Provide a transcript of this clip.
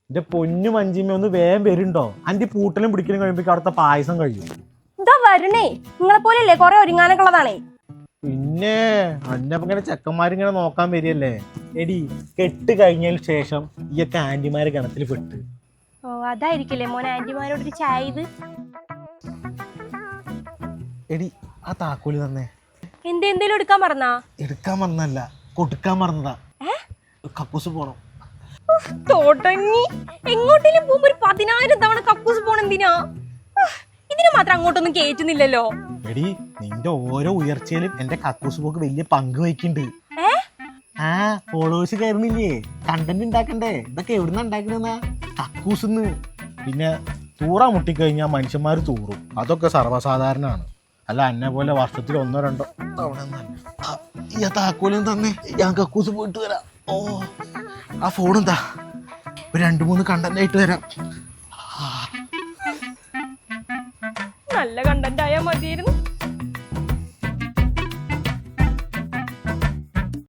എന്റെ പൊന്നു മഞ്ചിമ്മ ഒന്ന് വേഗം വരുണ്ടോ? അന്റെ പൂട്ടലും പിടിക്കലും കഴിയുമ്പോ അവിടുത്തെ പായസം കഴിയും. ഇതാ വരണേ, നിങ്ങളെ പോലെയല്ലേ കൊറേ ഒരുങ്ങാനൊക്കെ ഉള്ളതാണേ. പിന്നെ അന്നപ്പോ ഇങ്ങനെ ചെക്കന്മാരിങ്ങനെ നോക്കാൻ വരികയല്ലേ. എടി കെട്ട് കഴിഞ്ഞതിന് ശേഷം ഈയൊക്കെ ആന്റിമാരെ ഗണത്തിൽ പെട്ട്. ഓ അതായിരിക്കില്ലേ മോനെ ആന്റിമാരോടൊരു ചായ ഇത്. എടി ആ താക്കോല് തന്നെ. എന്തേലും എടുക്കാൻ പറഞ്ഞാ? എടുക്കാൻ മറന്നല്ല, കൊടുക്കാൻ മറന്നതാ. കക്കൂസ് പോണം. തുടങ്ങി. എങ്ങോട്ടേലും പോകുമ്പോ ഒരു 10,000 തവണ കക്കൂസ് പോണെന്തിനാ? ഇതിന് മാത്രം അങ്ങോട്ടൊന്നും കേറ്റുന്നില്ലല്ലോ. എടി നിന്റെ ഓരോ ഉയർച്ചയിലും എന്റെ കക്കൂസ് പോക്ക് വലിയ പങ്ക് വഹിക്കുന്നുണ്ട്. ആ ഫോളോവേഴ്സ് കയറുന്നില്ലേ, കണ്ടന്റ് ഉണ്ടാക്കണ്ടേ. ഇതൊക്കെ എവിടുന്ന ഉണ്ടാക്കണെന്നാ? കക്കൂസിന്ന്. പിന്നെ തൂറാൻ മുട്ടിക്കഴിഞ്ഞാൽ മനുഷ്യന്മാർ തൂറും, അതൊക്കെ സർവ്വസാധാരണമാണ്. അല്ല എന്നെ പോലെ വർഷത്തിൽ 1-2 തവണ. ഈ താക്കോലും തന്നെ, ഞാൻ കക്കൂസ് പോയിട്ട് വരാം. ഓ ആ ഫോണും താ, ഒരു 2-3 കണ്ടന്റ് ആയിട്ട് വരാം. നല്ല കണ്ടന്റ് ആയാൽ മതിയായിരുന്നു.